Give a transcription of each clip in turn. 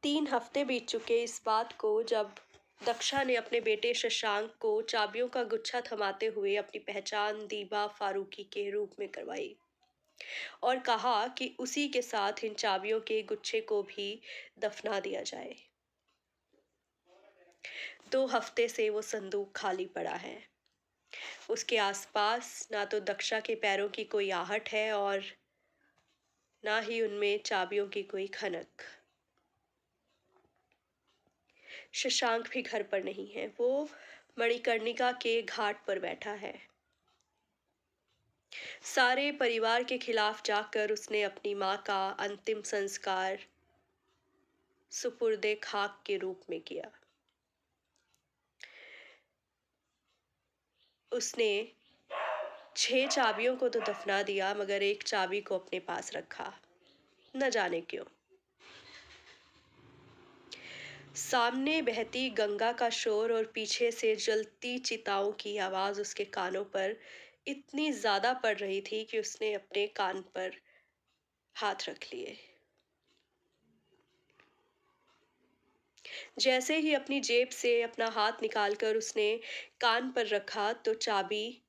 3 हफ्ते बीत चुके इस बात को जब दक्षा ने अपने बेटे शशांक को चाबियों का गुच्छा थमाते हुए अपनी पहचान दीबा फारूकी के रूप में करवाई और कहा कि उसी के साथ इन चाबियों के गुच्छे को भी दफना दिया जाए। 2 हफ्ते से वो संदूक खाली पड़ा है। उसके आसपास ना तो दक्षा के पैरों की कोई आहट है और ना ही उनमें चाबियों की कोई खनक। शशांक भी घर पर नहीं है। वो मणिकर्णिका के घाट पर बैठा है। सारे परिवार के खिलाफ जाकर उसने अपनी माँ का अंतिम संस्कार सुपुर्दे खाक के रूप में किया। उसने 6 चाबियों को तो दफना दिया मगर एक चाबी को अपने पास रखा, न जाने क्यों। सामने बहती गंगा का शोर और पीछे से जलती चिताओं की आवाज उसके कानों पर इतनी ज्यादा पड़ रही थी कि उसने अपने कान पर हाथ रख लिए। जैसे ही अपनी जेब से अपना हाथ निकालकर उसने कान पर रखा तो चाबी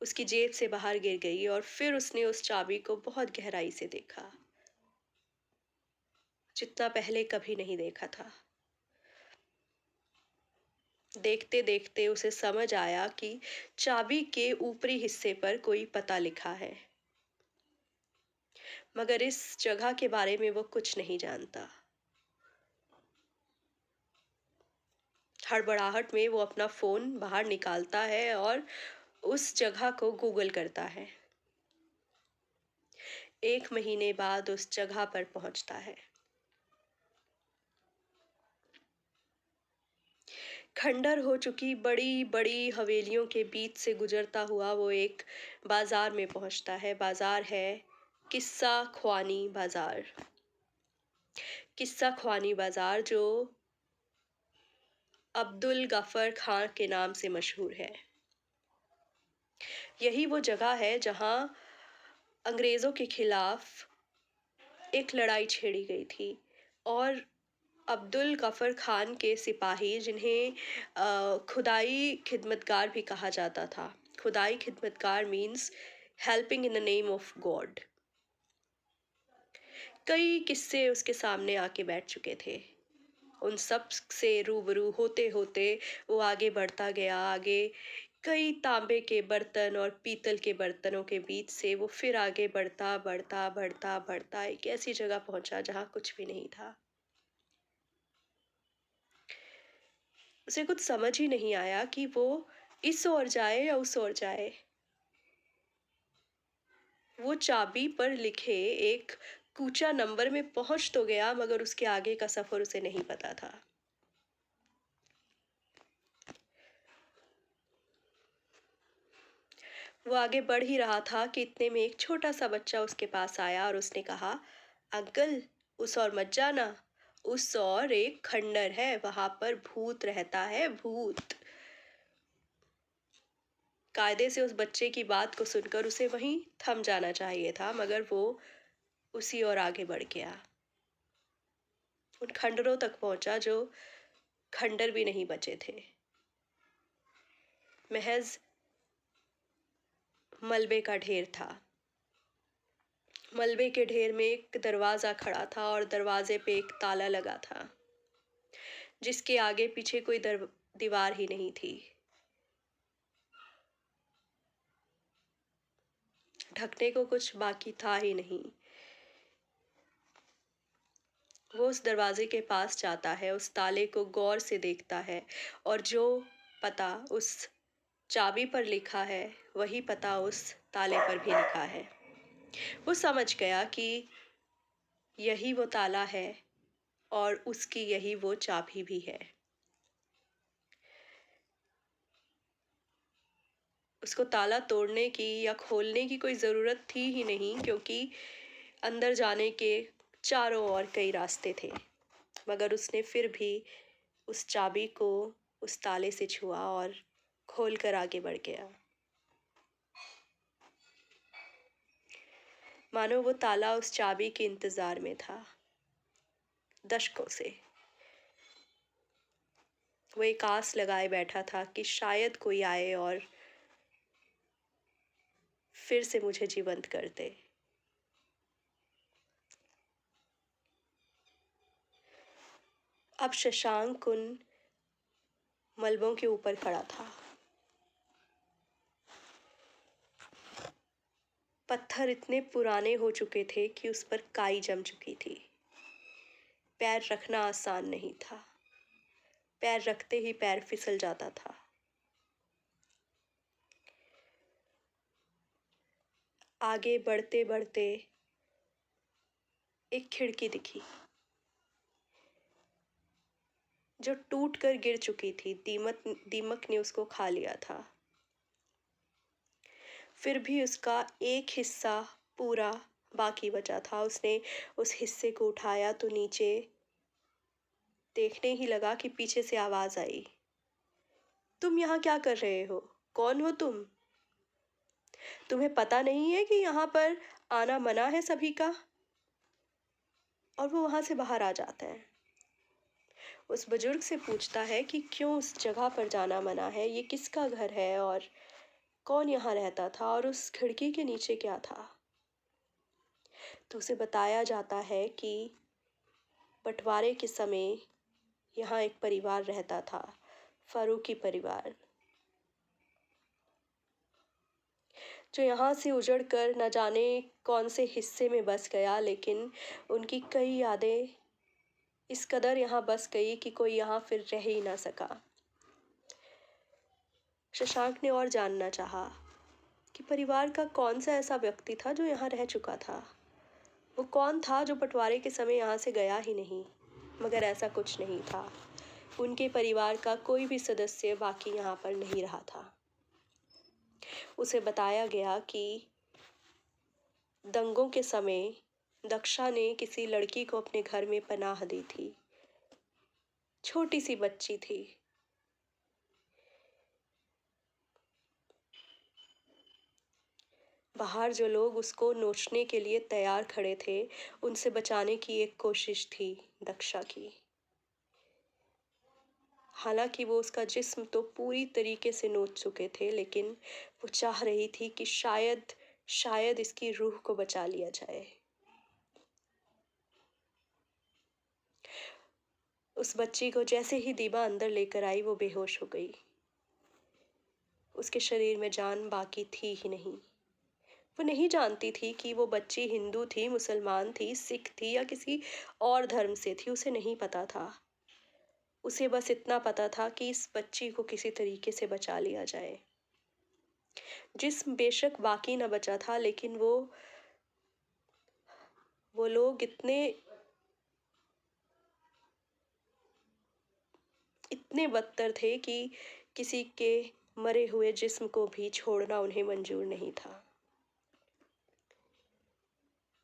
उसकी जेब से बाहर गिर गई और फिर उसने उस चाबी को बहुत गहराई से देखा, जितना पहले कभी नहीं देखा था। देखते देखते उसे समझ आया कि चाबी के ऊपरी हिस्से पर कोई पता लिखा है, मगर इस जगह के बारे में वो कुछ नहीं जानता। हड़बड़ाहट में वो अपना फोन बाहर निकालता है और उस जगह को गूगल करता है। 1 महीने बाद उस जगह पर पहुंचता है। खंडर हो चुकी बड़ी बड़ी हवेलियों के बीच से गुजरता हुआ वो एक बाजार में पहुंचता है। बाजार है किस्सा ख्वानी बाजार। किस्सा ख्वानी बाजार जो अब्दुल गफर खान के नाम से मशहूर है। यही वो जगह है जहां अंग्रेजों के खिलाफ एक लड़ाई छेड़ी गई थी और अब्दुल गफर खान के सिपाही, जिन्हें खुदाई खिदमतगार भी कहा जाता था। खुदाई खिदमतगार means helping in the name of God. कई किस्से उसके सामने आके बैठ चुके थे। उन सब से रूबरू होते होते वो आगे बढ़ता गया। आगे कई तांबे के बर्तन और पीतल के बर्तनों के बीच से वो फिर आगे बढ़ता बढ़ता बढ़ता बढ़ता एक ऐसी जगह पहुंचा जहां कुछ भी नहीं था। उसे कुछ समझ ही नहीं आया कि वो इस ओर जाए या उस ओर जाए। वो चाबी पर लिखे एक कूचा नंबर में पहुंच तो गया मगर उसके आगे का सफर उसे नहीं पता था। वो आगे बढ़ ही रहा था कि इतने में एक छोटा सा बच्चा उसके पास आया और उसने कहा, अंकल उस ओर मत जाना, उस ओर एक खंडर है, वहां पर भूत रहता है, भूत। कायदे से उस बच्चे की बात को सुनकर उसे वहीं थम जाना चाहिए था मगर वो उसी ओर आगे बढ़ गया। उन खंडरों तक पहुंचा जो खंडर भी नहीं बचे थे। महज मलबे का ढेर था। मलबे के ढेर में एक दरवाजा खड़ा था और दरवाजे पे एक ताला लगा था, जिसके आगे पीछे कोई दीवार ही नहीं थी। ढकने को कुछ बाकी था ही नहीं। वो उस दरवाजे के पास जाता है, उस ताले को गौर से देखता है और जो पता उस चाबी पर लिखा है वही पता उस ताले पर भी लिखा है। वो समझ गया कि यही वो ताला है और उसकी यही वो चाबी भी है। उसको ताला तोड़ने की या खोलने की कोई ज़रूरत थी ही नहीं, क्योंकि अंदर जाने के चारों ओर कई रास्ते थे। मगर उसने फिर भी उस चाबी को उस ताले से छुआ और खोलकर आगे बढ़ गया। मानो वो ताला उस चाबी के इंतजार में था। दशकों से। वो एक आस लगाए बैठा था कि शायद कोई आए और फिर से मुझे जीवंत कर दे। अब शशांक उन मलबों के ऊपर खड़ा था। पत्थर इतने पुराने हो चुके थे कि उस पर काई जम चुकी थी। पैर रखना आसान नहीं था। पैर रखते ही पैर फिसल जाता था। आगे बढ़ते बढ़ते एक खिड़की दिखी जो टूटकर गिर चुकी थी। दीमक ने उसको खा लिया था। फिर भी उसका एक हिस्सा पूरा बाकी बचा था। उसने उस हिस्से को उठाया तो नीचे देखने ही लगा कि पीछे से आवाज आई, तुम यहाँ क्या कर रहे हो? कौन हो तुम? तुम्हें पता नहीं है कि यहाँ पर आना मना है सभी का? और वो वहां से बाहर आ जाता है। उस बुजुर्ग से पूछता है कि क्यों उस जगह पर जाना मना है, ये किसका घर है और कौन यहाँ रहता था और उस खिड़की के नीचे क्या था? तो उसे बताया जाता है कि बंटवारे के समय यहाँ एक परिवार रहता था, फारूकी परिवार, जो यहाँ से उजड़ कर न जाने कौन से हिस्से में बस गया, लेकिन उनकी कई यादें इस कदर यहाँ बस गई कि कोई यहाँ फिर रह ही ना सका। शशांक ने और जानना चाहा कि परिवार का कौन सा ऐसा व्यक्ति था जो यहाँ रह चुका था। वो कौन था जो बंटवारे के समय यहाँ से गया ही नहीं? मगर ऐसा कुछ नहीं था। उनके परिवार का कोई भी सदस्य बाकी यहाँ पर नहीं रहा था। उसे बताया गया कि दंगों के समय दक्षा ने किसी लड़की को अपने घर में पनाह दी थी। छोटी सी बच्ची थी। बाहर जो लोग उसको नोचने के लिए तैयार खड़े थे, उनसे बचाने की एक कोशिश थी दक्षा की। हालांकि वो उसका जिस्म तो पूरी तरीके से नोच चुके थे, लेकिन वो चाह रही थी कि शायद शायद इसकी रूह को बचा लिया जाए। उस बच्ची को जैसे ही दीबा अंदर लेकर आई, वो बेहोश हो गई। उसके शरीर में जान बाकी थी ही नहीं। वो नहीं जानती थी कि वो बच्ची हिंदू थी, मुसलमान थी, सिख थी या किसी और धर्म से थी। उसे नहीं पता था। उसे बस इतना पता था कि इस बच्ची को किसी तरीके से बचा लिया जाए। जिस्म बेशक बाकी न बचा था, लेकिन वो लोग इतने बदतर थे कि किसी के मरे हुए जिस्म को भी छोड़ना उन्हें मंजूर नहीं था।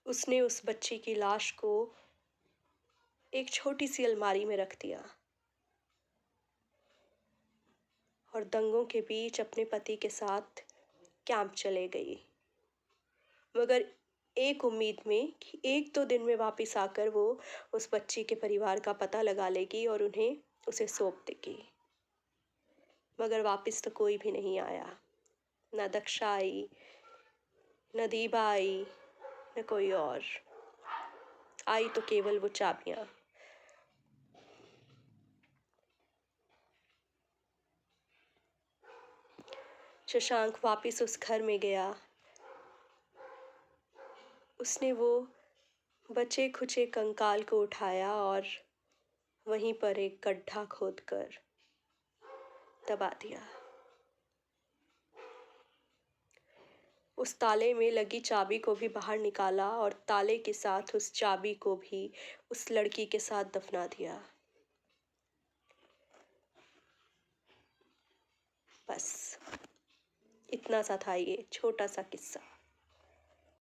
उसने उस बच्ची की लाश को एक छोटी सी अलमारी में रख दिया और दंगों के बीच अपने पति के साथ कैंप चले गई, मगर एक उम्मीद में कि एक दो दिन में वापस आकर वो उस बच्ची के परिवार का पता लगा लेगी और उन्हें उसे सौंप देगी। मगर वापस तो कोई भी नहीं आया। न दक्षा आई, न दीबा आई, न कोई और आई, तो केवल वो चाबियां। शशांक वापस उस घर में गया। उसने वो बचे खुचे कंकाल को उठाया और वहीं पर एक गड्ढा खोदकर दबा दिया। उस ताले में लगी चाबी को भी बाहर निकाला और ताले के साथ उस चाबी को भी उस लड़की के साथ दफना दिया। बस इतना सा था ये छोटा सा किस्सा।